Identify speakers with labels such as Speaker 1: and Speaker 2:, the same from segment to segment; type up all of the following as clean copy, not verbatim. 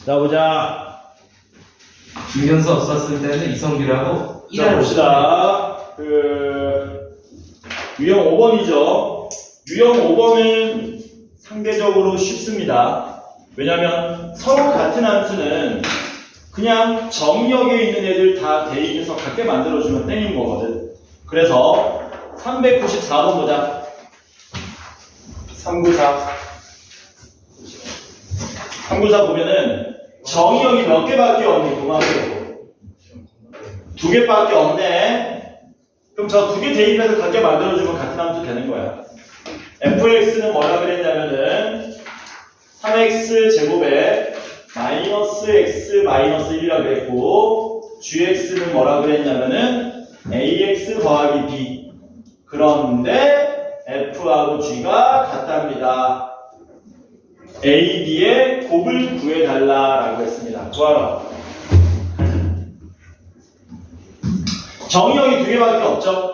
Speaker 1: 자, 보자.
Speaker 2: 중견수 없었을 때는 이성규라고
Speaker 1: 자, 봅시다. 유형 5번이죠. 유형 5번은 상대적으로 쉽습니다. 왜냐면 서로 같은 함수는 그냥 정역에 있는 애들 다 대입해서 같게 만들어주면 땡인 거거든. 그래서 394번 보자. 394 보면은 정역이 몇 개밖에 없니? 도마뱀으로. 2개밖에 없네. 그럼 저 2개 대입해서 같게 만들어주면 같은 함수 되는 거야. fx는 뭐라 그랬냐면은 3x 제곱에 마이너스 x 마이너스 1이라고 그랬고 gx는 뭐라 그랬냐면은 ax 더하기 b. 그런데 f하고 g가 같답니다. a, b의 곱을 구해달라라고 했습니다. 구하라. 정의역이 2개밖에 없죠.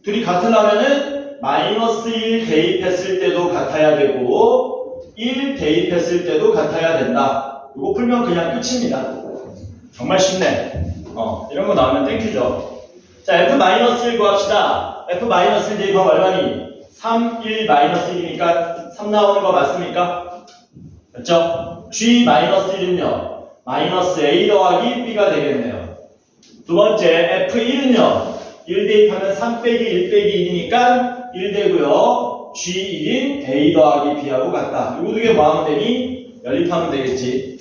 Speaker 1: 둘이 같으려면은 마이너스 1 대입했을 때도 같아야 되고 1 대입했을 때도 같아야 된다. 이거 풀면 그냥 끝입니다. 정말 쉽네. 이런 거 나오면 땡큐죠. 자, f-1 구합시다. f-1 대입하면 얼마니? 3, 1, 마이너스 1이니까 3 나오는 거 맞습니까? 맞죠? g-1은요. 마이너스 a 더하기 b가 되겠네요. 두 번째, F1은요, 1 대입하면 3 빼기 1 빼기 1이니까 1 되고요. G1인 A 더하기 B하고 같다. 이거 2개 뭐 하면 되니? 연립하면 되겠지.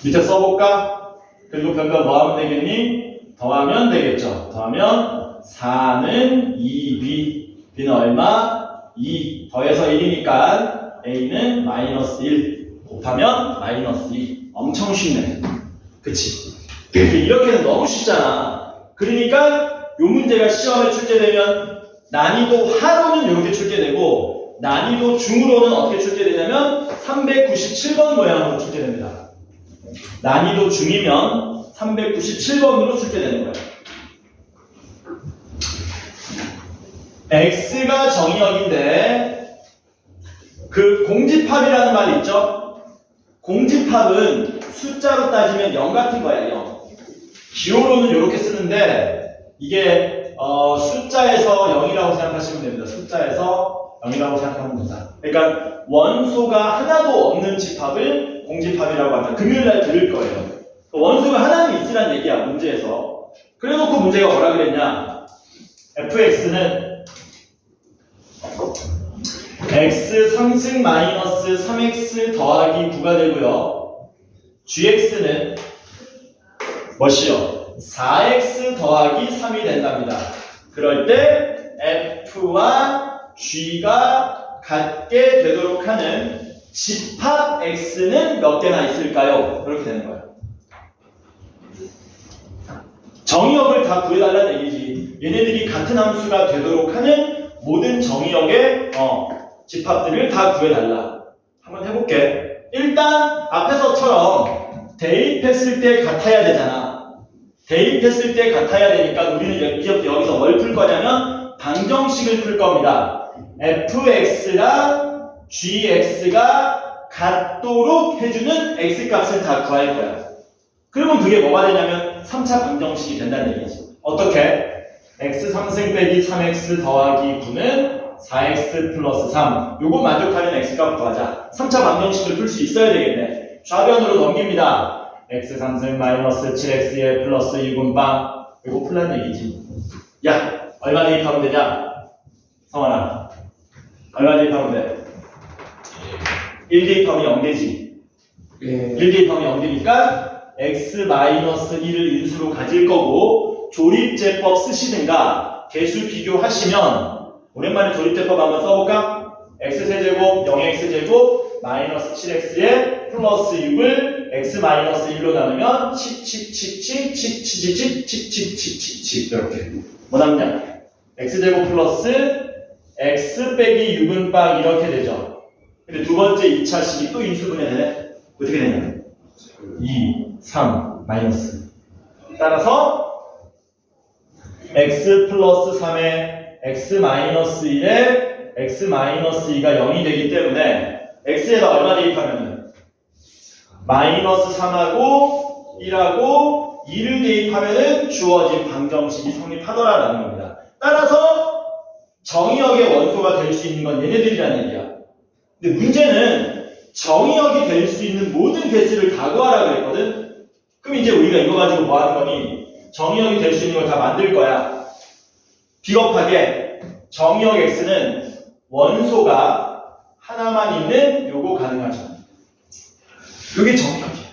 Speaker 1: 밑에 써볼까? 그리고 별거 뭐 하면 되겠니? 더하면 되겠죠. 더하면 4는 2B, B는 얼마? 2. 더해서 1이니까 A는 마이너스 1. 곱하면 마이너스 2. 엄청 쉽네. 그치? 이렇게는 너무 쉽잖아. 그러니까 이 문제가 시험에 출제되면 난이도 하로는 이렇게 출제되고 난이도 중으로는 어떻게 출제되냐면 397번 모양으로 출제됩니다. 난이도 중이면 397번으로 출제되는 거예요. x가 정의역인데 그 공집합이라는 말이 있죠? 공집합은 숫자로 따지면 0 같은 거야, 0. 기호로는 이렇게 쓰는데 이게 숫자에서 0이라고 생각하시면 됩니다. 숫자에서 0이라고 생각하면 된다. 그러니까 원소가 하나도 없는 집합을 공집합이라고 한다. 금요일날 들을 거예요. 원소가 하나는 있으란 얘기야, 문제에서. 그래놓고 문제가 뭐라 그랬냐? fx는 x 상승 마이너스 3x 더하기 9가 되고요. gx는 뭐시요? 4x 더하기 3이 된답니다. 그럴 때 f와 g가 같게 되도록 하는 집합 x는 몇 개나 있을까요? 그렇게 되는 거예요. 정의역을 다 구해달라는 얘기지. 얘네들이 같은 함수가 되도록 하는 모든 정의역의 집합들을 다 구해달라. 한번 해볼게. 일단 앞에서처럼 대입했을 때 같아야 되잖아. 대입했을 때 같아야 되니까 우리는 이제부터 여기서 뭘 풀 거냐면 방정식을 풀 겁니다. fx랑 gx가 같도록 해주는 x값을 다 구할 거야. 그러면 그게 뭐가 되냐면 3차 방정식이 된다는 얘기지. 어떻게? x 상승 빼기 3x 더하기 9는 4x 플러스 3. 요거 만족하는 x값 구하자. 3차 방정식을 풀 수 있어야 되겠네. 좌변으로 넘깁니다. x 상승 마이너스 7x에 플러스 2분방. 이거 풀라는 얘기지. 야, 얼마 대입하면 되냐? 성환아, 얼마 대입하면 돼? 1 대입하면 0 되지. 1 대입하면 0 되니까 x 마이너스 1을 인수로 가질 거고 조립제법 쓰시든가 개수 비교하시면 오랜만에 조립제법 한번 써볼까? x세제곱 0x제곱 마이너스 7x에 플러스 6을 x 마이너스 1로 나누면 칙칙칙칙칙칙칙칙칙칙칙칙 이렇게 뭐 남냐? x제곱 플러스 x 빼기 6은 빵 이렇게 되죠. 근데 두 번째 2차식이 또 인수분해 되네? 어떻게 되냐? 2, 3, 마이너스. 따라서 x 플러스 3에 x 마이너스 1에 x 마이너스 2가 0이 되기 때문에 x에다 얼마 대입하면은 마이너스 3하고 1하고 2를 대입하면은 주어진 방정식이 성립하더라라는 겁니다. 따라서 정의역의 원소가 될 수 있는 건 얘네들이라는 얘기야. 근데 문제는 정의역이 될 수 있는 모든 개수를 다 구하라 그랬거든? 그럼 이제 우리가 이거 가지고 뭐 하는 거니? 정의역이 될 수 있는 걸 다 만들 거야. 비겁하게 정의역 x는 원소가 하나만 있는 요거 가능하죠. 요게 정의역이야.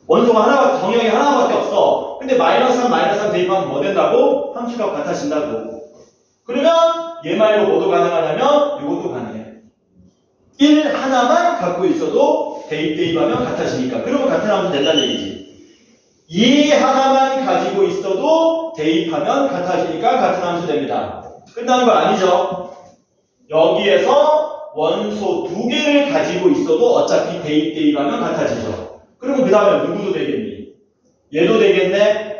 Speaker 1: 원소가 정의역이 하나밖에 없어. 근데 마이너스 3, 마이너스 3 대입하면 뭐 된다고? 함수값 같아진다고. 그러면 얘 말고 뭐도 가능하냐면 요것도 가능해. 1 하나만 갖고 있어도 대입하면 같아지니까. 그러면 같은 함수 된다는 얘기지. 2 하나만 가지고 있어도 대입하면 같아지니까 같은 함수 됩니다. 끝나는 거 아니죠? 여기에서 원소 2개를 가지고 있어도 어차피 대입하면 같아지죠. 그러면 그 다음에 누구도 되겠니? 얘도 되겠네?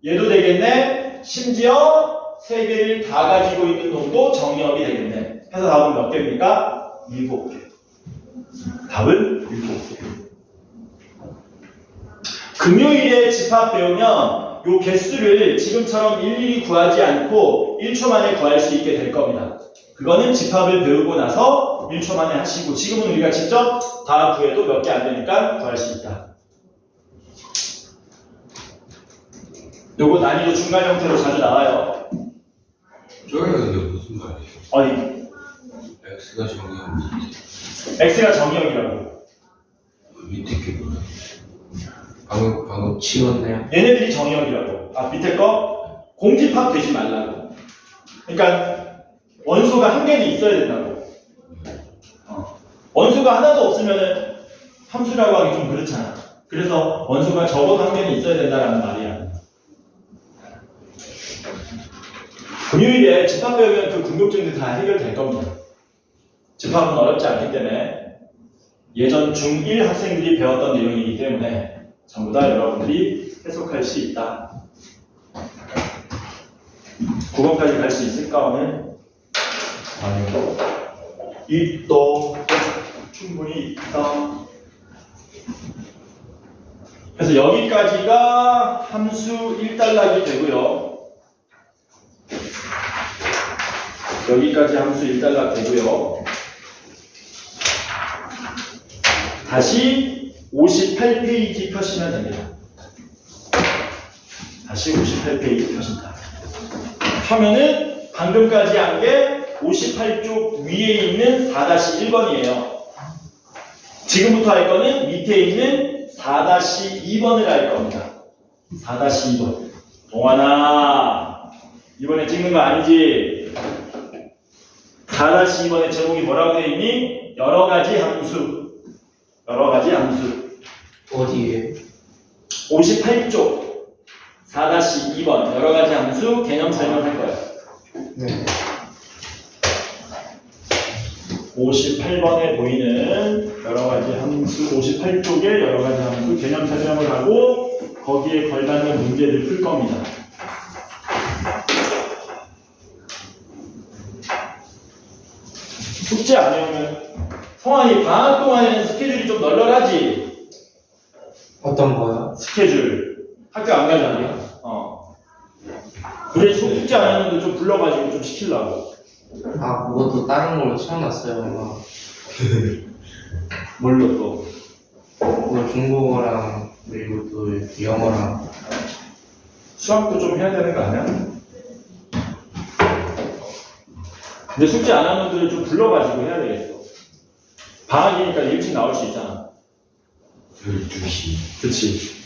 Speaker 1: 얘도 되겠네? 심지어 3개를 다 가지고 있는 놈도 정의역이 되겠네. 해서 답은 몇 개입니까? 7개. 답은 7개. 금요일에 집합 배우면 요 개수를 지금처럼 일일이 구하지 않고 1초 만에 구할 수 있게 될 겁니다. 그거는 집합을 배우고 나서 1초 만에 하시고, 지금은 우리가 직접 다 구해도 몇 개 안 되니까 구할 수 있다. 요거 난이도 중간 형태로 자주 나와요.
Speaker 3: 저게 근데 무슨 말이에요?
Speaker 1: 어이,
Speaker 3: X가 정의역
Speaker 1: X가 정의역이라고.
Speaker 3: 밑에 게 뭐야? 방금
Speaker 2: 지웠네요.
Speaker 1: 얘네들이 정의역이라고. 아, 밑에 거 공집합 되지 말라고. 그러니까 원소가 한 개는 있어야 된다고. 원소가 하나도 없으면은 함수라고 하기 좀 그렇잖아. 그래서 원소가 적어도 한 개는 있어야 된다라는 말이야. 금요일에 집합 배우면 그 궁금증들 다 해결될 겁니다. 집합은 어렵지 않기 때문에 예전 중1 학생들이 배웠던 내용이기 때문에 전부 다 여러분들이 해석할 수 있다. 9번까지 갈 수 있을까 오늘? 아니요. 있다. 충분히 있다. 그래서 여기까지가 함수 1단락이 되고요. 여기까지 함수 1단락 되고요. 다시 58페이지 펴시면 됩니다. 다시 58페이지 펴신다. 펴면은 방금까지 한 게 58쪽 위에 있는 4-1번이에요. 지금부터 할 거는 밑에 있는 4-2번을 할 겁니다. 4-2번. 동환아, 이번에 찍는 거 아니지? 4-2번의 제목이 뭐라고 되어 있니? 여러 가지 함수. 여러 가지 함수.
Speaker 2: 어디에?
Speaker 1: 58쪽 4-2번 여러 가지 함수 개념 설명할 거예요.
Speaker 2: 네.
Speaker 1: 58번에 보이는 여러 가지 함수, 58쪽에 여러 가지 함수 개념 설명을 하고 거기에 걸맞는 문제를 풀 겁니다. 숙제 안 해오면 성환이 방학 동안에는 스케줄이 좀 널널하지?
Speaker 2: 어떤 거요?
Speaker 1: 스케줄 학교 안 가잖아요. 그래 숙제 안 했는데 좀 불러가지고 좀 시키려고.
Speaker 2: 아, 그것도 다른 걸로 채워놨어요. 막.
Speaker 1: 뭘로 또?
Speaker 2: 뭐 중국어랑 그리고 또 영어랑.
Speaker 1: 수학도 좀 해야 되는 거 아니야? 근데 숙제 안 하는 분들을 좀 불러가지고 해야 되겠어. 방학이니까 일찍 나올 수 있잖아.
Speaker 3: 12시.
Speaker 1: 그치?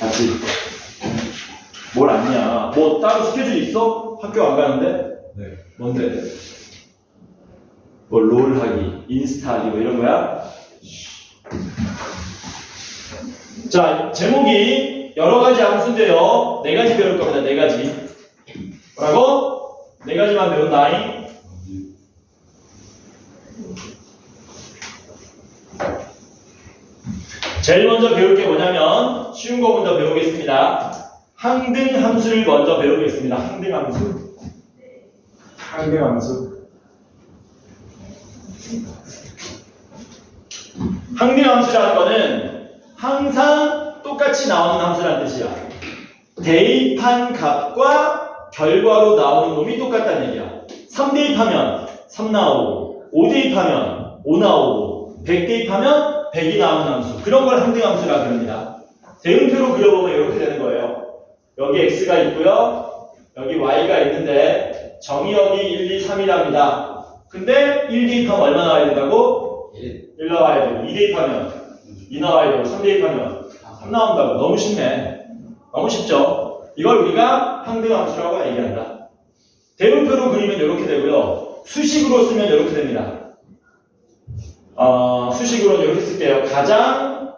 Speaker 1: 맞지? 뭘 아니야? 뭐 따로 스케줄 있어? 학교 안 가는데?
Speaker 3: 네.
Speaker 1: 뭔데? 뭐 롤 하기, 인스타 하기 뭐 이런 거야? 자, 제목이 여러 가지 함수인데요. 4가지 배울 겁니다. 4가지. 뭐라고? 4가지만 배운다잉. 제일 먼저 배울 게 뭐냐면 쉬운 거 먼저 배우겠습니다. 항등 함수를 먼저 배우겠습니다. 항등 함수. 항등 함수. 항등함수라는 거는 항상 똑같이 나오는 함수란 뜻이야. 대입한 값과 결과로 나오는 놈이 똑같다는 얘기야. 3 대입하면 3 나오고 5 대입하면 5 나오고 100 대입하면 100이 나오는 함수. 그런 걸 항등함수라 그럽니다. 대응표로 그려보면 이렇게 되는 거예요. 여기 x가 있고요. 여기 y가 있는데 정의역이 1, 2, 3이랍니다. 근데 1 대입하면 얼마 나와야 된다고? 1 나와야 되고 2 대입하면 2 나와야 되고 3 대입하면 3 나온다고. 너무 쉽네. 너무 쉽죠? 이걸 우리가 항등함수라고 얘기한다. 대응표로 그리면 이렇게 되고요. 수식으로 쓰면 이렇게 됩니다. 수식으로는 이렇게 쓸게요. 가장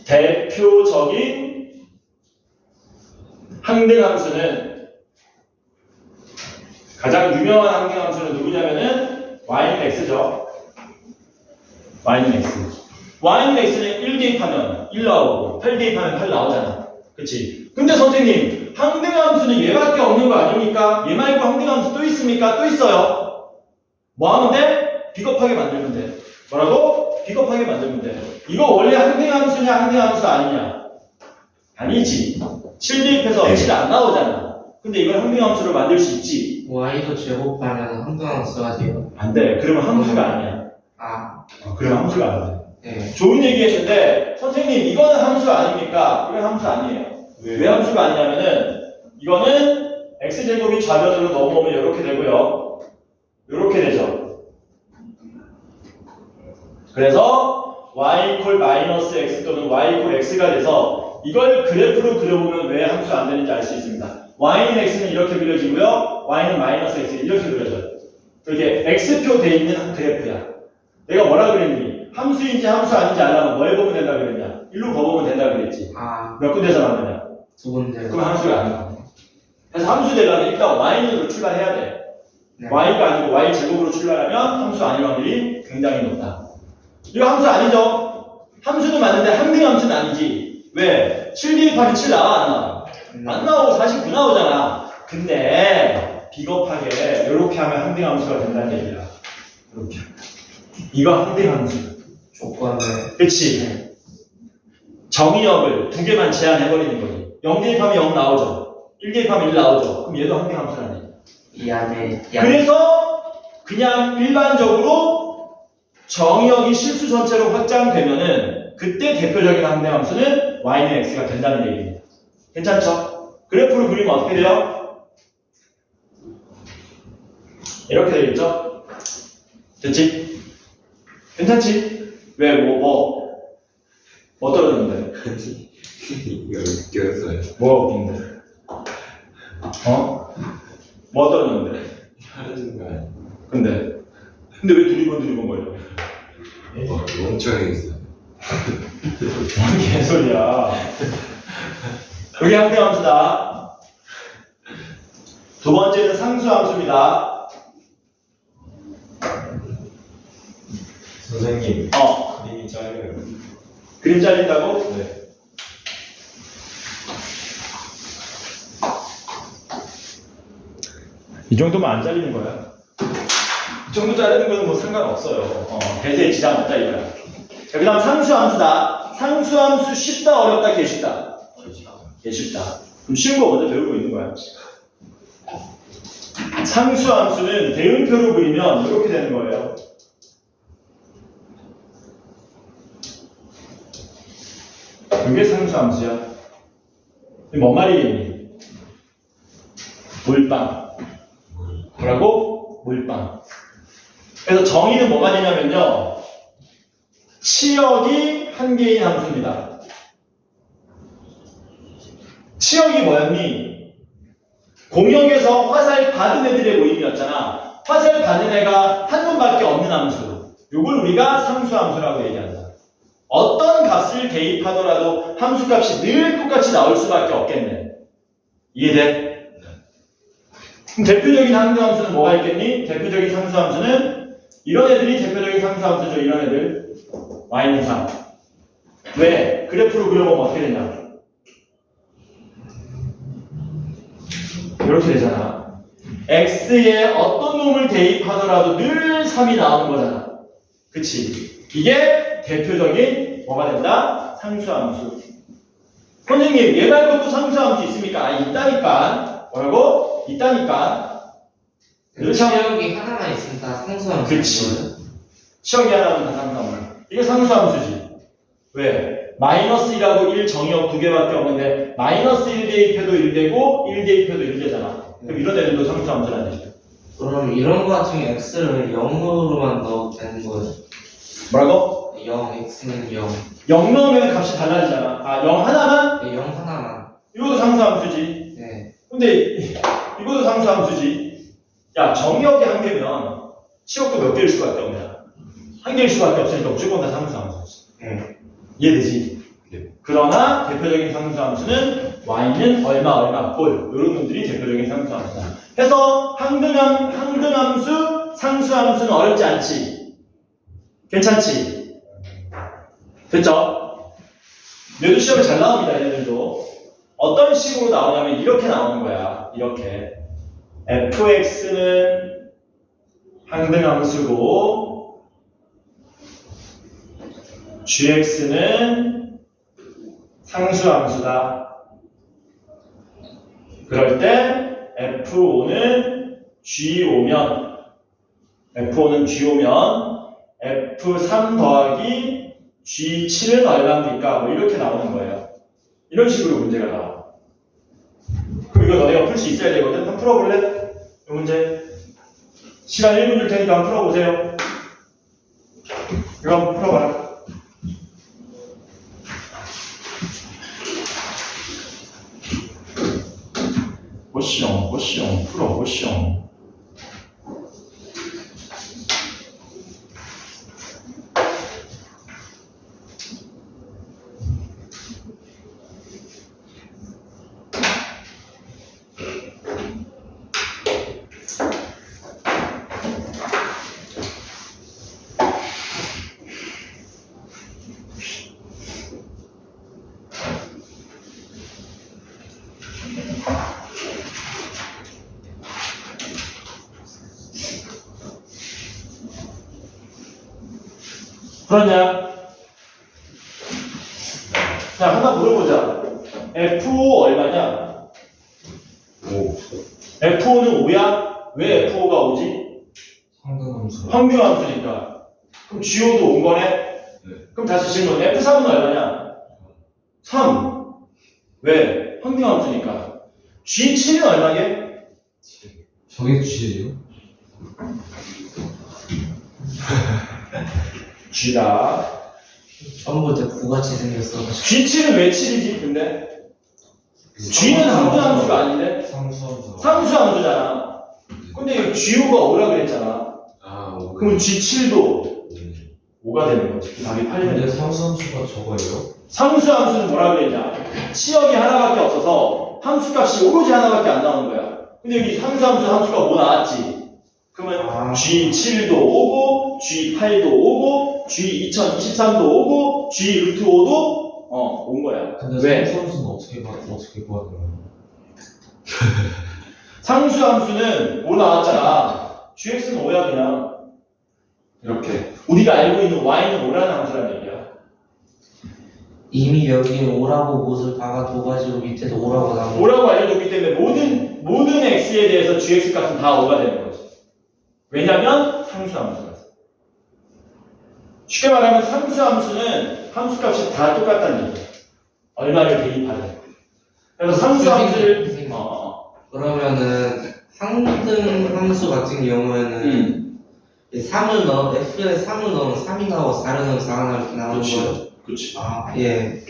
Speaker 1: 대표적인 항등함수는 가장 유명한 항등함수는 누구냐면은 y는 x죠. y는 x. y는 x는 1 대입하면 1 나오고 8 대입하면 8 나오잖아. 그치? 근데 선생님 항등함수는 얘밖에 없는 거 아닙니까? 얘 말고 항등함수 또 있습니까? 또 있어요. 뭐 하면 돼? 비겁하게 만들면 돼. 뭐라고? 비겁하게 만들면 돼. 이거 원래 항등함수냐 항등함수 아니냐? 아니지. 7 대입해서 7 안 나오잖아. 근데 이걸 항등함수로 만들 수 있지.
Speaker 2: y도 제곱하면 항등함수가 돼요.
Speaker 1: 안 돼. 그러면 함수가 아니야. 그러면 함수가 안 돼.
Speaker 2: 네.
Speaker 1: 좋은 얘기 했는데 선생님 이거는 함수 아닙니까? 이건 함수 아니에요. 왜 함수가 아니냐면은 이거는 x제곱이 좌변으로 넘어오면 이렇게 되고요. 이렇게 되죠. 그래서 y 이퀄 마이너스 x 또는 y 이퀄 x가 돼서 이걸 그래프로 그려보면 왜 함수 안 되는지 알 수 있습니다. y는 x는 이렇게 그려지고요. y는 마이너스 x 이렇게 그려져요. 이렇게 x표 돼 있는 그래프야. 내가 뭐라 그랬니? 함수인지 함수 아닌지 알려면 뭘 보면 된다 그랬냐? 일로 거보면 된다 그랬지. 몇 군데서 만드냐?
Speaker 2: 2군데.
Speaker 1: 그럼 함수가 아니야. 그래서 함수 되려면 일단 y는으로 출발해야 돼.
Speaker 2: 네.
Speaker 1: y가 아니고 y 제곱으로 출발하면 함수 아닐 확률이 굉장히 높다. 이거 함수 아니죠? 함수는 맞는데 항등함수는 아니지. 왜? 7 대입하면 7 나와 안 나와? 안 나오고 49 나오잖아. 근데 비겁하게 이렇게 하면 항등함수가 된다는 얘기야. 이렇게. 이거 항등함수.
Speaker 2: 조건을.
Speaker 1: 그치? 정의역을 2개만 제한해버리는 거지. 0 대입하면 0 나오죠. 1 대입하면 1 나오죠. 그럼 얘도 항등함수라네.
Speaker 2: 이 안에.
Speaker 1: 그래서 그냥 일반적으로 정의역이 실수 전체로 확장되면은 그때 대표적인 항등함수는 y는 x가 된다는 얘기입니다. 괜찮죠? 그래프를 그리면 어떻게 돼요? 이렇게 되겠죠? 됐지? 괜찮지? 왜, 뭐 떨어졌는데?
Speaker 3: 이거 웃겼어요.
Speaker 1: 뭐가 웃긴데? 뭐 떨어졌는데?
Speaker 3: 하는 거 아니야?
Speaker 1: 근데 왜 두리번 거예요?
Speaker 3: 멍청해 있어.
Speaker 1: 뭔 개소리야. 여기 항등함수다. 두 번째는 상수함수입니다.
Speaker 4: 선생님, 그림이 짧아요.
Speaker 1: 그림 잘린다고?
Speaker 4: 네.
Speaker 1: 이 정도면 안 잘리는 거야. 이 정도 자르는 거는 뭐 상관없어요. 대세에 지장 없다 이거야. 자, 그 다음 상수함수다. 상수함수 쉽다 어렵다 개 쉽다. 개 쉽다. 그럼 쉬운 거 먼저 배우고 있는 거야. 상수함수는 대응표로 그리면 이렇게 되는 거예요. 이게 상수함수야. 이게 뭔 말이겠니? 물방. 뭐라고? 물방. 그래서 정의는 뭐가 되냐면요. 치역이 한 개인 함수입니다. 치역이 뭐였니? 공역에서 화살 받은 애들의 모임이었잖아. 화살 받은 애가 한 놈밖에 없는 함수. 이걸 우리가 상수함수라고 얘기한다. 어떤 값을 대입하더라도 함수값이 늘 똑같이 나올 수밖에 없겠네. 이해돼? 그럼 대표적인 항등함수는 뭐가 있겠니? 대표적인 상수함수는 이런 애들이 대표적인 상수함수죠. 이런 애들. y는 3. 왜? 그래프로 그려보면 어떻게 되냐? 이렇게 되잖아. x에 어떤 놈을 대입하더라도 늘 3이 나오는 거잖아. 그치? 이게 대표적인 뭐가 된다? 상수함수. 선생님, 얘 말고도 상수함수 있습니까? 아, 있다니까. 뭐라고? 있다니까. 이렇게 하면
Speaker 2: 치역이 하나만 있으면 다 상수함수.
Speaker 1: 그치. 치역이 하나면 다 상수함수. 이게 상수함수지. 왜? 마이너스 1하고 1 정의역 두 개밖에 없는데 마이너스 1 대입해도 1되고 1 대입해도 1되잖아. 그럼 이런 애들도 상수함수란 얘기야.
Speaker 2: 그럼 이런 거 같은 경우 x를 0으로만 넣어도 되는 거예요?
Speaker 1: 뭐라고?
Speaker 2: 0, x는 0.
Speaker 1: 0 넣으면 값이 달라지잖아. 아, 0 하나만?
Speaker 2: 네, 0 하나만.
Speaker 1: 이것도 상수함수지.
Speaker 2: 네.
Speaker 1: 근데 이것도 상수함수지. 야, 정의역이 한 개면 치역도 몇 개일 수밖에 없냐. 한 개일 수밖에 없으니까 무조건 다 상수함수지. 이해되지?
Speaker 3: 네.
Speaker 1: 그러나 대표적인 상수함수는 y는 얼마 꼴 이런 놈들이 대표적인 상수함수다. 해서 항등함수, 상수함수는 어렵지 않지? 괜찮지? 됐죠? 얘도 시험에 잘 나옵니다. 얘들도 어떤 식으로 나오냐면 이렇게 나오는 거야. 이렇게 fx는 항등함수고 gx는 상수함수다. 그럴 때 f5는 g 오면 f3 더하기 g7은 얼마입니까? 뭐 이렇게 나오는 거예요. 이런 식으로 문제가 나와. 그럼 이거 너네가 풀 수 있어야 되거든. 한번 풀어볼래? 이 문제. 시간 1분 줄 테니까 한번 풀어보세요. 이거 한번 풀어봐라. 보시오, 풀어보시오. 그러냐? 자, 하나 물어보자. F5 얼마냐?
Speaker 3: 5.
Speaker 1: F5는 5야? 왜 F5가 5지?
Speaker 4: 상등함수.
Speaker 1: 평균함수니까. 그럼 G5도 온 거네?
Speaker 3: 네.
Speaker 1: 그럼 다시 질문. F3은 얼마냐? 3. 왜? 평균함수니까. G7은 얼마게?
Speaker 4: 저게 G예요?
Speaker 1: G다.
Speaker 2: 전부 다 구같이 생겼어.
Speaker 1: G7은 왜 7이지? 근데? G는 항등함수가 아닌데?
Speaker 4: 상수함수.
Speaker 1: 상수함수잖아. 근데 이거 G5가 5라 그랬잖아.
Speaker 3: 아, 5.
Speaker 1: 그럼 G7도 5가 되는 거지. 답이 8이 되는
Speaker 4: 근데
Speaker 1: 거지.
Speaker 4: 상수함수가 저거예요?
Speaker 1: 상수함수는 뭐라 그랬냐? 치역이 하나밖에 없어서 함수값이 오로지 하나밖에 안 나오는 거야. 근데 여기 함수가 뭐 나왔지? 그러면 G7도 오고, G8도 오고, G2023도 오고, G√5도 온 거야.
Speaker 4: 근데
Speaker 1: 왜?
Speaker 4: 상수함수는 어떻게 구하더라고요?
Speaker 1: 상수함수는 5 나왔잖아. GX는 5야 그냥. 이렇게. 우리가 알고 있는 Y는 5라는 함수라는 얘기야.
Speaker 2: 이미 여기에 5라고 못을 박아둬가지고 밑에도 5라고 나오고.
Speaker 1: 5라고 알려줬기 때문에 모든 X에 대해서 GX 값은 다 5가 되는 거지. 왜냐면 상수함수라서. 쉽게 말하면 상수함수는 함수값이 다 똑같다는 얘기야. 얼마를 대입하든. 그래서 상수함수를
Speaker 2: 선생님, 그러면은 항등함수 같은 경우에는 3을 넣어 F에 3을 넣으면 3이 나오고 4를 넣으면 4가 나오게 나오는 거예요?
Speaker 1: 그렇지.
Speaker 2: 아, 예.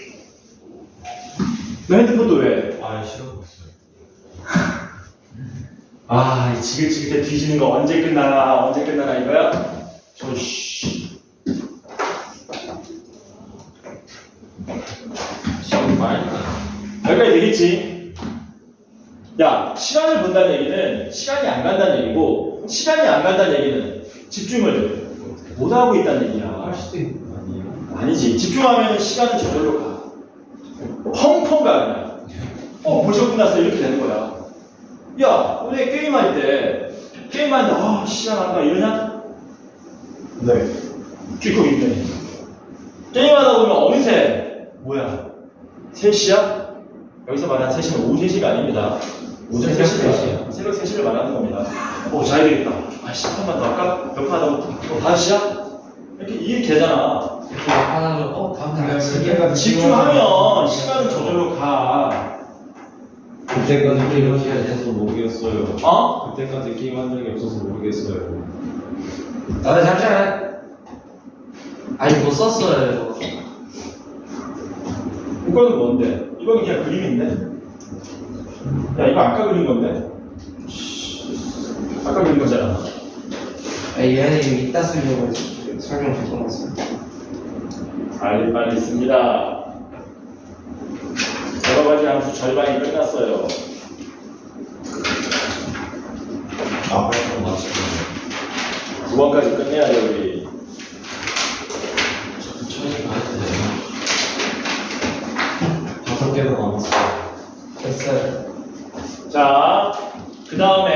Speaker 1: 너 핸드폰도 왜?
Speaker 4: 아, 싫어졌어요.
Speaker 1: 이 지글지글해 뒤지는 거 언제 끝나나 이거야? 씨.
Speaker 4: 시험 빨리.
Speaker 1: 여기까지 되겠지? 야, 시간을 본다는 얘기는 시간이 안 간다는 얘기고, 시간이 안 간다는 얘기는 집중을 못하고 있다는 얘기야.
Speaker 4: 할 수도 있는 거 아니에요?
Speaker 1: 아니지. 집중하면 시간은 저절로 가. 펑펑 가, 그냥. 벌써 끝났어. 이렇게 되는 거야. 야, 너네 게임할 때, 시간 안 가. 이러냐? 네. 쥐고 있네. 게임하다 보면 어느새 뭐야 3시야? 여기서 말하는 3시는 오후 3시가 아닙니다. 오전
Speaker 2: 새벽
Speaker 1: 3시야. 새벽 3시를 말하는 겁니다. 자야 되겠다. 아씨 한 번 더 할까? 몇 판 하다 보면 5시야? 이렇게 이게 되잖아.
Speaker 2: 이렇게 하나면 다음 날
Speaker 4: 그때까지
Speaker 1: 집중하면 시간은 저절로 가.
Speaker 4: 그때까지 게임 한적이 없어서 모르겠어요.
Speaker 1: 어?
Speaker 4: 그때까지 게임 한 적이 없어서 모르겠어요.
Speaker 2: 나도 잠시만. 아니 못 썼어요 이거.
Speaker 1: 이거는 뭔데? 이거는 그냥 그림인데? 야 이거 아까 그린 건데? 아까 그린 거잖아.
Speaker 2: 아니 얘는 이따 쓰려고 설명 좀 써놨어요.
Speaker 1: 빨리 씁니다. 여러 가지 함수 절반이 끝났어요.
Speaker 4: 아, 빨리 맞추고.
Speaker 1: 9번까지 끝내야 돼 우리.
Speaker 4: 천천히 가야 되나? 5개가 남았어요.
Speaker 2: 됐어요.
Speaker 1: 자, 그 다음에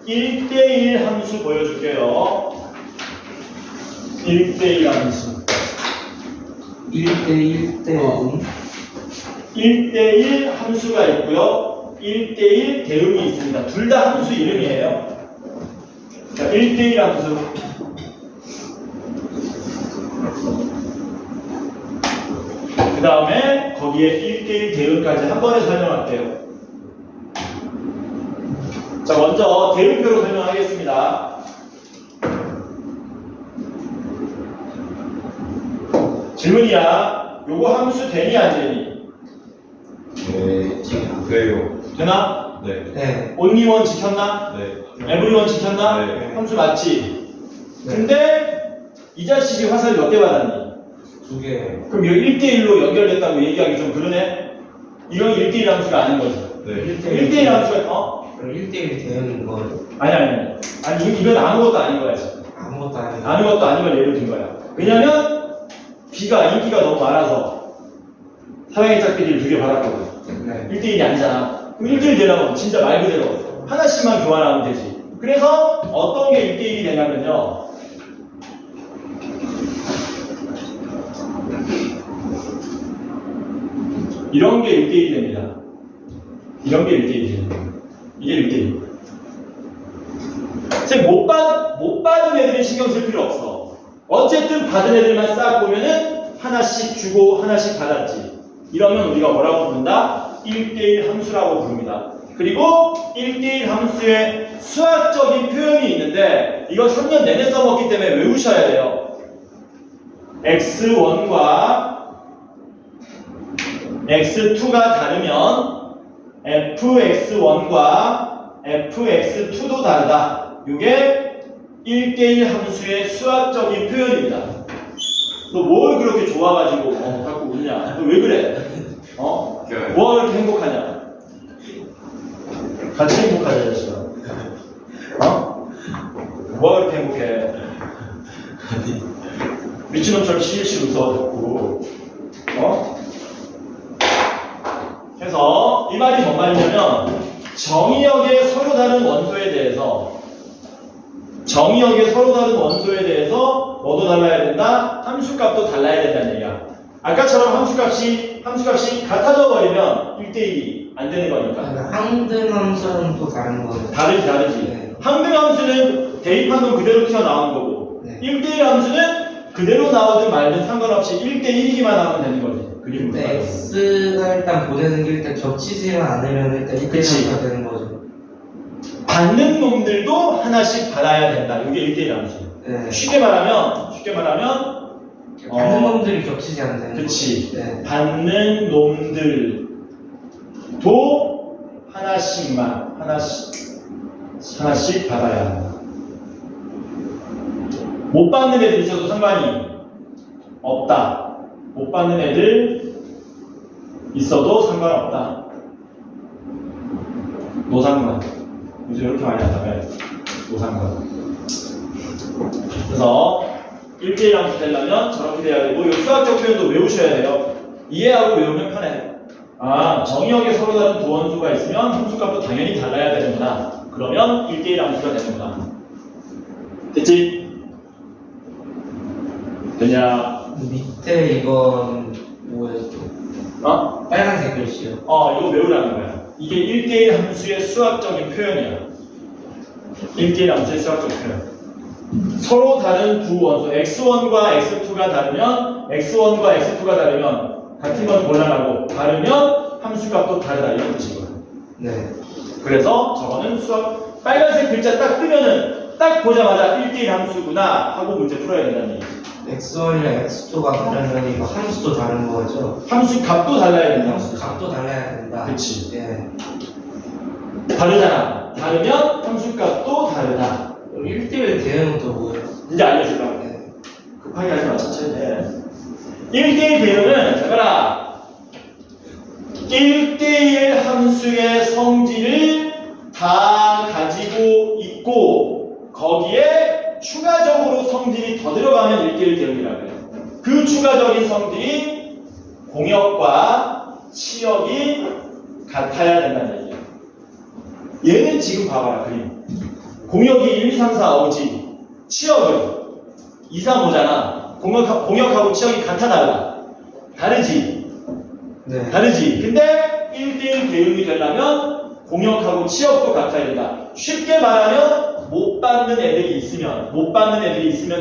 Speaker 1: 1대1 함수 보여줄게요. 1대1 함수.
Speaker 2: 1대1대
Speaker 1: 1대1 함수가 있고요. 1대1 대응이 있습니다. 둘 다 함수 이름이에요. 자, 1대1 함수. 그 다음에 거기에 1대1 대응까지 한 번에 설명할게요. 자, 먼저 대응표로 설명하겠습니다. 질문이야. 요거 함수 되니 안 되니?
Speaker 4: 네, 돼요.
Speaker 1: 되나?
Speaker 4: 네.
Speaker 2: 네.
Speaker 1: 온리원 지켰나?
Speaker 4: 네.
Speaker 1: 에브리원 지켰나?
Speaker 4: 네.
Speaker 1: 함수 맞지?
Speaker 2: 네.
Speaker 1: 근데 이 자식이 화살 몇 개 받았니?
Speaker 2: 2개.
Speaker 1: 그럼 이거 1대1로 연결됐다고 얘기하기 좀 그러네? 이건 1대1 함수가 아닌 거지.
Speaker 4: 네.
Speaker 1: 1대1 함수가
Speaker 2: 그럼 1대1 대응인 거
Speaker 1: 아니 이건 아무것도 아닌 거야 지금.
Speaker 2: 아무것도 아니고.
Speaker 1: 아무것도 아닌 걸 예로 든 거야. 왜냐면 B가 인기가 너무 많아서 사랑의 짝대기를 2개 받았거든.
Speaker 2: 네.
Speaker 1: 1대1이 아니잖아. 그럼 1대1 되려면 진짜 말 그대로 하나씩만 교환하면 되지. 그래서 어떤 게 1대1이 되냐면요. 이런 게 1대1이 됩니다. 이런 게 1대1이 됩니다. 이게 1대1. 즉, 못 받은 애들은 신경 쓸 필요 없어. 어쨌든 받은 애들만 싹 보면은 하나씩 주고 하나씩 받았지. 이러면 우리가 뭐라고 부른다? 1대1 함수라고 부릅니다. 그리고 1대1 함수의 수학적인 표현이 있는데 이거 3년 내내 써먹기 때문에 외우셔야 돼요. x1과 x2가 다르면 fx1과 fx2도 다르다. 이게 1대1 함수의 수학적인 표현입니다. 너 뭘 그렇게 좋아가지고 자꾸 웃냐? 너 왜 그래? 뭐가 그렇게 행복하냐? 같이 행복하자, 자식아. 뭐가 그렇게 행복해? 미친놈처럼 실실 웃어갖고 그래서 이 말이 뭔 말이냐면 정의역의 서로 다른 원소에 대해서 뭐도 달라야 된다? 함수값도 달라야 된다는 얘기야. 아까처럼 함수값이 같아져 버리면 1대1이 안 되는 거니까.
Speaker 2: 항등 함수는 또 다른 거예요.
Speaker 1: 다르지.
Speaker 2: 네.
Speaker 1: 항등 함수는 대입한 놈 그대로 튀어나오는 거고
Speaker 2: 네.
Speaker 1: 1대1 함수는 그대로 나오든 말든 상관없이 1대1이기만 하면 되는 거지. 그림
Speaker 2: 근데 X가 일단 보내는 게 일단 겹치지만 않으면 일단 1대1
Speaker 1: 그치.
Speaker 2: 함수가 되는 거죠.
Speaker 1: 받는 놈들도 하나씩 받아야 된다. 이게 1대1 함수.
Speaker 2: 네.
Speaker 1: 쉽게 말하면
Speaker 2: 받는 놈들이 겹치지 않는
Speaker 1: 그치.
Speaker 2: 거죠. 네.
Speaker 1: 받는 놈들도 하나씩 받아야 한다. 못 받는 애들 있어도 상관이 없다. 못 받는 애들 있어도 상관없다. 노상관. 요즘 이렇게 많이 한다며. 노상관. 그래서 1대1 함수 되려면 저렇게 돼야 되고 이 수학적 표현도 외우셔야 돼요. 이해하고 외우면 편해. 정의역에 서로 다른 두 원소가 있으면 함수값도 당연히 달라야 되는구나. 그러면 1대1 함수가 되는구나. 됐지? 되냐?
Speaker 2: 밑에 이건 뭐였죠?
Speaker 1: 어?
Speaker 2: 빨간색 글씨요.
Speaker 1: 이거 외우라는 거야. 이게 1대1 함수의 수학적인 표현이야. 1대1 함수의 수학적 표현. 서로 다른 두 원소 x1과 x2가 다르면 x1과 x2가 다르면 같은 건 곤란하고 다르면 함수값도 다르다 이런 뜻이거든.
Speaker 2: 네.
Speaker 1: 그래서 저거는 수학 빨간색 글자 딱 뜨면은 딱 보자마자 1대1 함수구나 하고 문제 풀어야 된다는 얘기.
Speaker 2: x1이랑 x2가 다르면 이거 함수도 다른 거죠?
Speaker 1: 함수 값도 달라야 된다.
Speaker 2: 함수 값도 달라야 된다.
Speaker 1: 그치.
Speaker 2: 예.
Speaker 1: 다르잖아. 다르면 함수 값도 다르다.
Speaker 2: 그럼 1대1 대응은 또 뭐예요?
Speaker 1: 이제 알려주려고.
Speaker 2: 네.
Speaker 1: 급하게 하지 마, 천천히 해. 1대1 대응은, 잠깐만. 1대1 함수의 성질을 다 가지고 있고, 거기에 추가적으로 성질이 더 들어가면 1대1 대응이라고 해요. 그 추가적인 성질이 공역과 치역이 같아야 된다는 얘기예요. 얘는 지금 봐봐요, 그림. 공역이 1, 2, 3, 4, 5지. 치역은 2, 3, 5잖아. 공역하고 치역이 같아 달라. 다르지.
Speaker 2: 네.
Speaker 1: 다르지. 근데 1대1 대응이 되려면 공역하고 치역도 같아야 된다. 쉽게 말하면 못 받는 애들이 있으면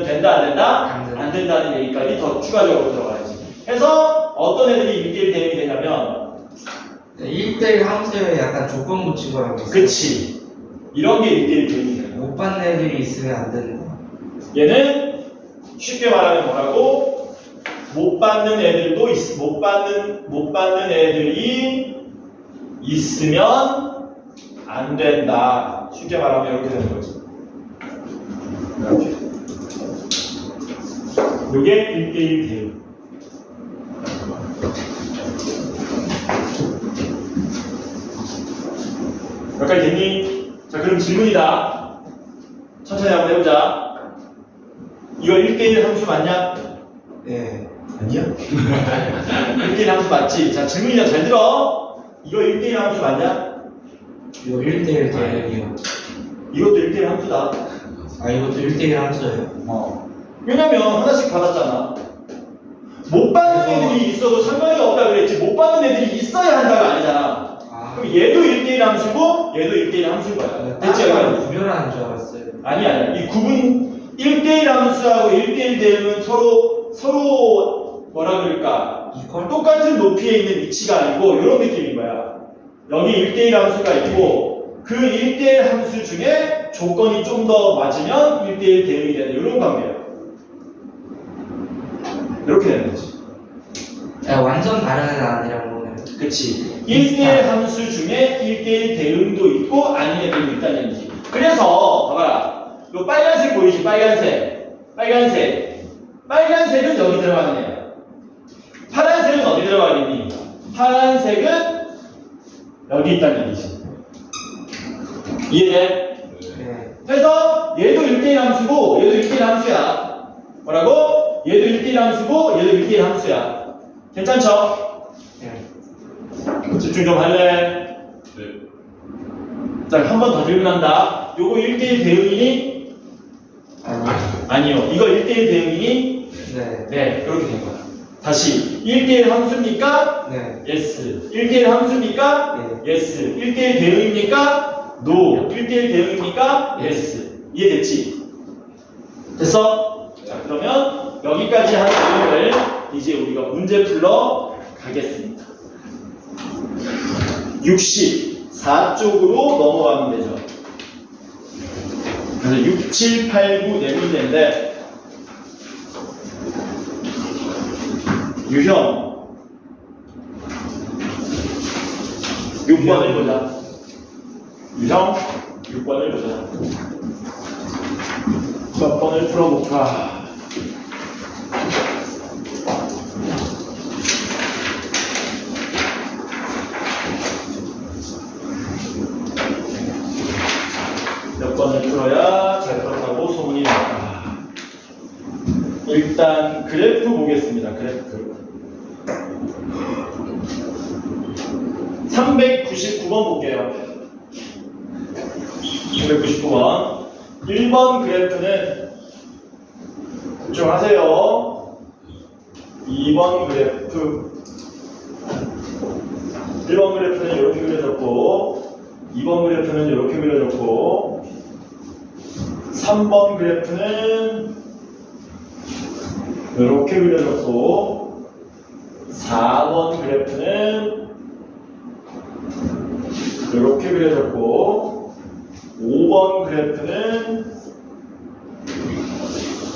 Speaker 1: 된다, 안 된다?
Speaker 2: 안 된다.
Speaker 1: 안 된다는 얘기까지 더 추가적으로 들어가야지. 그래서 어떤 애들이 1대1 대응이 되냐면
Speaker 2: 1대1 함수에 약간 조건 붙인 거라고 있어요.
Speaker 1: 그치. 이런 게 1대1 대응이 돼요.
Speaker 2: 못 받는 애들이 있으면 안 된다.
Speaker 1: 얘는 쉽게 말하면 뭐라고? 못 받는 애들도 못 받는 애들이 있으면 안 된다. 쉽게 말하면 이렇게 되는 거지. 이렇게. 요게 1대1 대응. 여기까지 됐니? 자, 그럼 질문이다. 천천히 한번 해보자. 이거 1대1 함수 맞냐?
Speaker 2: 네.
Speaker 4: 아니야?
Speaker 1: 1대1 함수 맞지? 자, 질문이다. 잘 들어. 이거 1대1 함수 맞냐?
Speaker 2: 이거 1대1 대응이요.
Speaker 1: 이것도 1대1 함수다.
Speaker 2: 아, 이것도 1대1 함수예요.
Speaker 1: 왜냐면 하나씩 받았잖아. 못 받는 애들이 있어도 상관이 없다 그랬지. 못 받는 애들이 있어야 한다가 아니잖아.
Speaker 2: 아,
Speaker 1: 그럼 얘도 1대1 함수고 얘도 1대1 함수인 거야. 됐지?
Speaker 2: 따로 구별하는 줄 알았어요.
Speaker 1: 아니야. 이 구분 1대1 함수하고 1대1 대응은 서로 뭐라 그럴까?
Speaker 2: 이퀄?
Speaker 1: 똑같은 높이에 있는 위치가 아니고 이런 느낌인 거야. 여기 1대1 함수가 있고 그 1대1 함수 중에 조건이 좀 더 맞으면 1대1 대응이 되는 이런 관계예요. 이렇게 되는 거지.
Speaker 2: 야, 완전 다른 애는 아니라는 거네요.
Speaker 1: 그치. 1대1 함수 중에 1대1 대응도 있고 아닌 애들도 있다는 얘기지. 그래서 봐봐라. 요 빨간색 보이지? 빨간색은 여기 들어가는 애야. 파란색은 어디 들어가겠니? 파란색은 여기 있다는 얘기지. 이해돼?
Speaker 2: 네.
Speaker 1: 그래서 얘도 1대1 함수고 얘도 1대1 함수야. 뭐라고? 얘도 1대1 함수고 얘도 1대1 함수야. 괜찮죠?
Speaker 2: 네.
Speaker 1: 집중 좀 할래?
Speaker 3: 네.
Speaker 1: 자, 한 번 더 질문한다. 요거 1대1 대응이니? 아니요. 이거 1대1 대응이니?
Speaker 2: 네.
Speaker 1: 네, 이렇게 된 거야. 다시 1대1 함수입니까?
Speaker 2: 네.
Speaker 1: yes. 1대1 함수입니까?
Speaker 2: 네.
Speaker 1: yes. 1대1 대응입니까? no. 1대1 대응입니까? yes. 이해됐지? 됐어? 자, 그러면 여기까지 하는 내용을 이제 우리가 문제 풀러 가겠습니다. 64쪽으로 넘어가면 되죠. 그래서 6, 7, 8, 9 네 문제인데 유형 6번을 보자. 유형 6번을 보자. 몇 번을 풀어볼까? 몇 번을 풀어야 잘 풀었다고 소문이 날까? 일단 그래프 보겠습니다. 그래프 399번 볼게요. 399번 1번 그래프는 집중하세요. 2번 그래프 1번 그래프는 이렇게 그려졌고 2번 그래프는 이렇게 그려졌고 3번 그래프는 이렇게 그려졌고 4번 그래프는 이렇게 그려졌고 5번 그래프는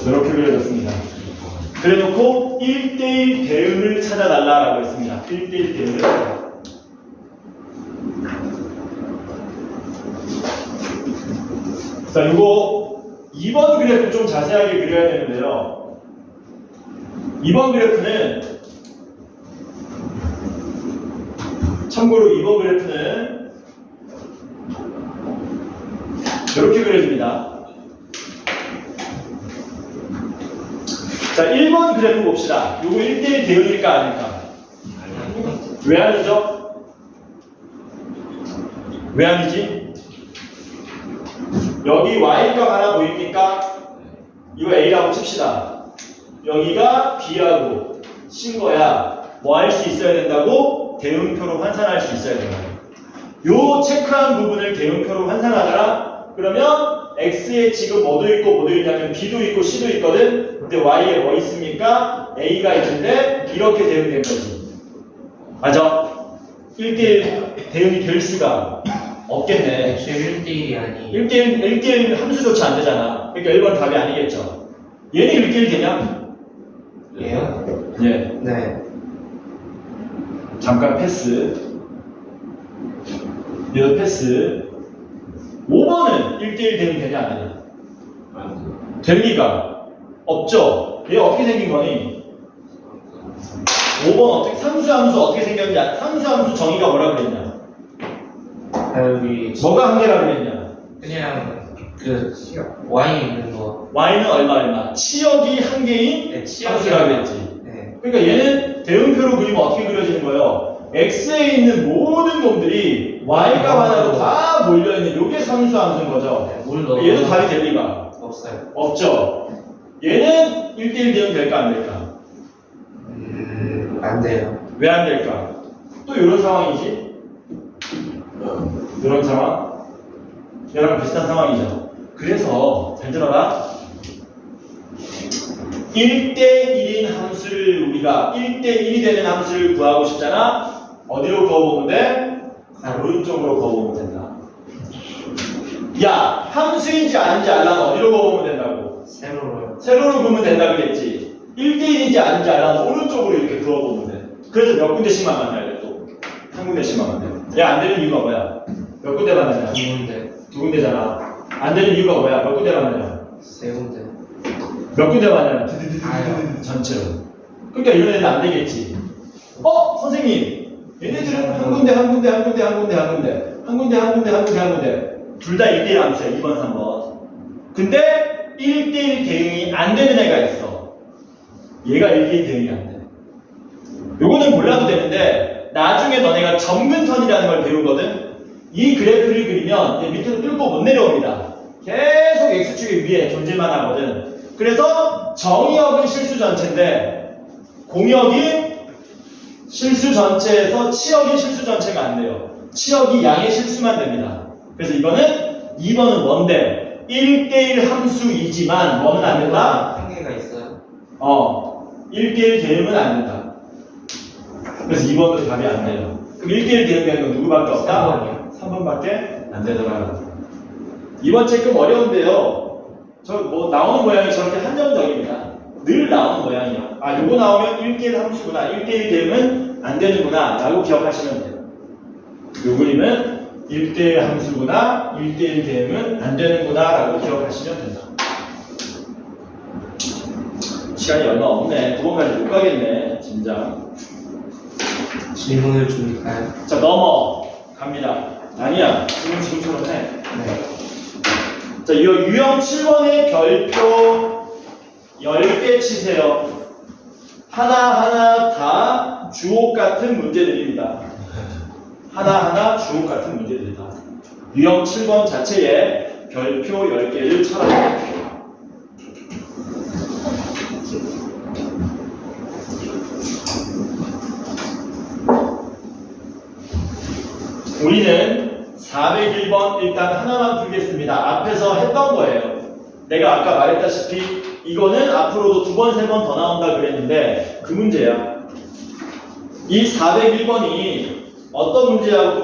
Speaker 1: 이렇게 그려졌습니다. 그래놓고 1대1 대응을 찾아달라고 했습니다. 1대1 대응을 찾아달라. 자, 이거 2번 그래프 좀 자세하게 그려야 되는데요. 2번 그래프는 참고로 2번 그래프는 이렇게 그려집니다. 자, 1번 그래프 봅시다. 이거 1대1 대응일까 아닐까? 왜 아니죠? 왜 아니지? 여기 y값 하나 보입니까? 이거 a라고 칩시다. 여기가 b하고 c인 거야. 뭐 할 수 있어야 된다고? 대응표로 환산할 수 있어야 된다. 요 체크한 부분을 대응표로 환산하더라? 그러면 x에 지금 뭐도 있고 뭐도 있냐면 b도 있고 c도 있거든. 근데 y에 뭐 있습니까? a가 있는데 이렇게 대응된 거지. 맞아? 1대1 대응이 될 수가 없겠네.
Speaker 2: 애초에 1대1이 아니
Speaker 1: 1대1 함수조차 안 되잖아. 그러니까 1번 답이 아니겠죠. 얘는 1대1 되냐?
Speaker 2: 예요?
Speaker 1: 예.
Speaker 2: 네.
Speaker 1: 잠깐 패스. 얘도 패스. 5번은 1대1 대응 되냐 안 되냐? 될 리가 없죠. 얘 어떻게 생긴 거니? 5번 어떻게 상수함수 어떻게 생겼냐? 상수함수 정의가 뭐라 그랬냐?
Speaker 2: 여기
Speaker 1: 뭐가 한계라 그랬냐?
Speaker 2: 그냥 그 y 있는 거.
Speaker 1: y는 얼마? 치역이 한계인
Speaker 2: 네,
Speaker 1: 함수라 그랬지.
Speaker 2: 네.
Speaker 1: 그러니까 얘는 대응표로 그리면 어떻게 그려지는 거예요? x에 있는 모든 놈들이 y값 하나로 다 몰려있는 요게 상수함수인 거죠.
Speaker 2: 물 넣어.
Speaker 1: 얘도 답이 될 리가
Speaker 2: 없어요.
Speaker 1: 없죠. 얘는 1대1 대응 될까 안 될까?
Speaker 2: 안 돼요.
Speaker 1: 왜 안 될까? 또 이런 상황이지. 이런 상황. 얘랑 비슷한 상황이죠. 그래서 잘 들어라. 1대1인 함수를 우리가 1대1이 되는 함수를 구하고 싶잖아. 어디로 그어보면 돼? 오른쪽으로 그어보면 된다. 야, 함수인지 아닌지 알려면 어디로 그어보면 된다고?
Speaker 2: 세로로.
Speaker 1: 세로로 그으면 된다 그랬지. 1대1인지 아닌지 알려면 오른쪽으로 이렇게 그어보면 돼. 그래서 몇 군데씩만 만나야 돼, 또. 한 군데씩만 만나야 돼. 야, 안 되는 이유가 뭐야? 몇 군데 만나냐?
Speaker 2: 두 군데.
Speaker 1: 두 군데잖아. 안 되는 이유가 뭐야? 몇 군데 만나냐?
Speaker 2: 세 군데.
Speaker 1: 몇 군데 만나냐? 드드드드드 전체로. 그러니까 이런 애는 안 되겠지. 선생님. 얘네들은 한 군데, 한 군데, 한 군데, 한 군데, 한 군데. 한 군데, 한 군데, 한 군데, 한 군데. 둘 다 1대1 함수야, 2번, 3번. 근데 1대1 대응이 안 되는 애가 있어. 얘가 1대1 대응이 안 돼. 요거는 몰라도 되는데 나중에 너네가 점근선이라는 걸 배우거든. 이 그래프를 그리면 얘 밑으로 뚫고 못 내려옵니다. 계속 x축의 위에 존재만 하거든. 그래서 정의역은 실수 전체인데 공역이 실수 전체에서 치역이 실수 전체가 안 돼요. 치역이 양의 실수만 됩니다. 그래서 이거는 2번은 뭔데? 1대1 함수이지만 뭐는 안 된다?
Speaker 2: 한계가 있어요.
Speaker 1: 1대1 대응은 안 된다. 그래서 2번도 답이 안 돼요. 그럼 1대1 대응되는 건 누구밖에 없다? 3번밖에 안 되더라. 이번 책 좀 어려운데요. 저 뭐 나오는 모양이 저렇게 한정적입니다. 늘 나오는 모양이야. 요거 나오면 1대1 함수구나. 1대1 대응은 안 되는구나. 라고 기억하시면 돼요. 요 그림은 1대1 함수구나. 1대1 대응은 안 되는구나. 라고 기억하시면 된다. 시간이 얼마 없네. 9번까지 못 가겠네. 진짜.
Speaker 2: 질문을 줄까요?
Speaker 1: 자, 넘어갑니다. 아니야. 지금처럼 해.
Speaker 2: 네.
Speaker 1: 자, 이 유형 7번의 별표 10개 치세요. 하나하나 다 주옥 같은 문제들입니다. 하나하나 주옥 같은 문제들이다. 유형 7번 자체에 별표 10개를 쳐라. 우리는 401번 일단 하나만 풀겠습니다. 앞에서 했던 거예요. 내가 아까 말했다시피 이거는 앞으로도 2번, 3번 더 나온다 그랬는데 그 문제야. 이 401번이 어떤 문제하고